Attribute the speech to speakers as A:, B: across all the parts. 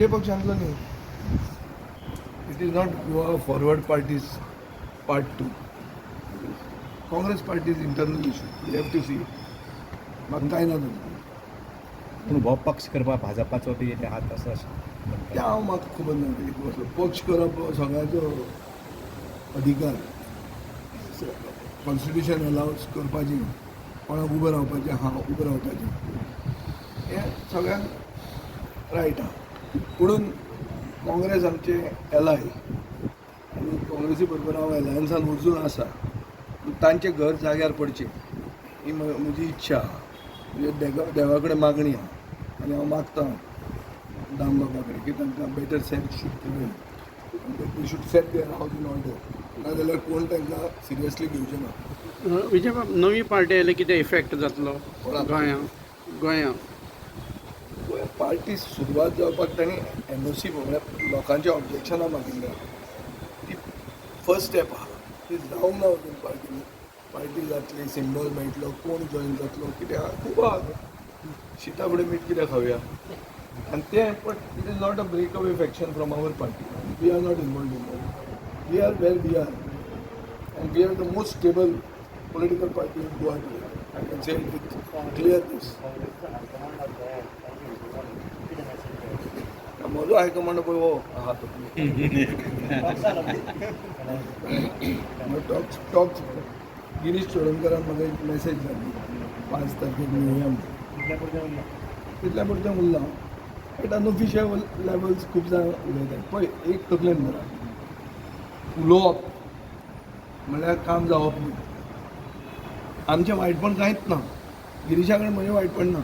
A: पक्षांतलो न्ही. It is not Goa Forward party's part 2. Congress party is internal issue. You have to see. म्हाका कांय ना
B: पूण हो पक्ष करपाक भाजपाचो बी हात असो
A: तें हांव म्हाका खबर ना कितें कसलो पक्ष करप हो सगळ्याचो अधिकार. कॉन्स्टिट्यूशन अलावज करपाची कोणाक उबें रावपाचें हांव उबें रावपाचें हें सगळ्यांक रायट आहा. पुणून काँग्रेस आमचे एलाय आनी काँग्रेसी बरोबर हांव एलायन्सान वचून आसा. तांचें घर जाग्यार पडचें ही म्हजी इच्छा आहा. म्हणजे देवा कडेन मागणी आहा आनी हांव मागतां दाम बाबा कडेन की तांकां better set should set their house in order. नाजाल्यार कोण तांकां सिरियसली घेवचें ना.
C: विजय बाब, नवी पार्टी आयले कितें इफेक्ट जातलो गोंयांत?
A: पार्टी सुरवात जावपाक तांणी एनओसी म्हळ्यार लोकांच्या ऑब्जेक्शनां मागिल्ल्या. ती फर्स्ट स्टेप आहा. ती जावंक ना अजून पार्टी जातली, सिंबल मेळटलो, कोण जॉईन जातलो, कितें आहा खूब आहा. शिता फुडें मीठ कितें खावया आनी तें. But it is not a breakaway faction from our party. We are not involved in that. We are where we are and we are the most stable political party in Goa today. I can say it with clearness. म्हजो high command पळय हो आहा तो. Talks Girish चोडणकरान म्हाका एक message धाडली 5 तारखेक मेळुया म्हणून. तितल्या पुरतें उरलां. बट अनऑफिशियल लेवल्स खूब जाण उलयतात पळय. एक तकलेन धरा, उलोवप म्हणल्यार काम जावप न्ही. आमचें वायटपण कांयच ना. गिरीशा कडेन म्हजें वायटपण ना.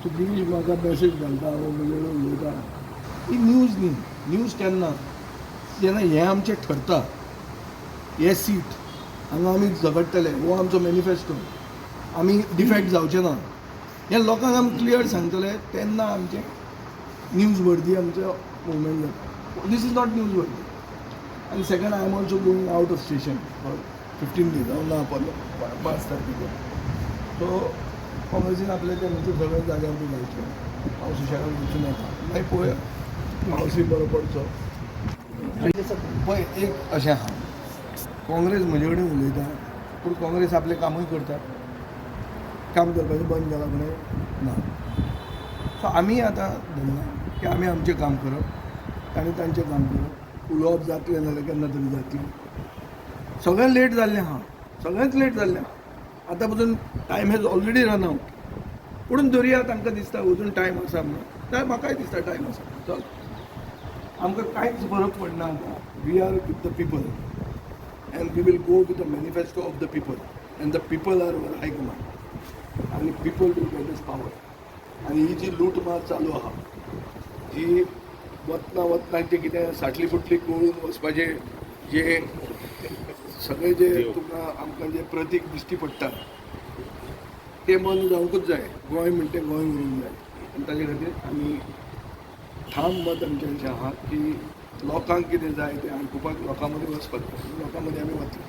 A: सो गिरीश म्हाका मॅसेज घालता, हांव म्हजे कडेन उलयता. ही न्यूज न्ही. न्यूज केन्ना जेन्ना हें आमचें ठरता, हें सीट हांगा आमी झगडटले, हो आमचो मॅनिफेस्टो, आमी डिफेक्ट जावचे ना हें लोकांक आमी क्लियर सांगतले, तेन्ना आमचें न्यूज वर्दी आमचो मुवमेंट जाता. दीस इज नॉट न्यूज वर्दी. आनी second I am also going out of station for 15 days. हांव ना पडलो 5 तारखेक. सो काँग्रेसीन आपल्या तेन्नाचे सगळे जाग्यार बी घालचे. हांव सुशेगाद वचून येता. मागीर पळोवया पावसूय बरो पडचो. पळय एक अशें आहा, काँग्रेस म्हजे कडेन उलयता पूण काँग्रेस आपलें कामूय करता. काम करपाचें बंद केलां म्हणून ना. सो आमी आतां धरला की आमी आमचें काम करप, तांणी तांचें काम करप. उलोवप जातलें नाल्यार केन्ना तरी जातलें. सगळें लेट जाल्लें आहा. सगळेंच लेट जाल्लें आहा. आतां पसून time has already run out. पुणून धरया तांकां दिसता अजून टायम आसा म्हणून. तर म्हाकाय दिसता टायम आसा. चल आमकां कांयच फरक पडना आतां. We are with the people and we will go with the manifesto of the people and the people are our high command आनी people will get this power. आनी ही जी लूट मार चालू आहा, जी वतना तें कितें साटली फुटली करून वचपाचें जे सगळें जे तुका आमकां जे प्रतीक दिश्टी पडटा तें बंद जावंकूच जाय. गोंय म्हणटा तें गोंय उरूंक जाय. आनी ताचे खातीर आमी ठाम मत आमचें अशें आहा की लोकांक कितें जाय तें आयकुपाक लोकां मदीं वचपाक, लोकां मदीं आमी वतले.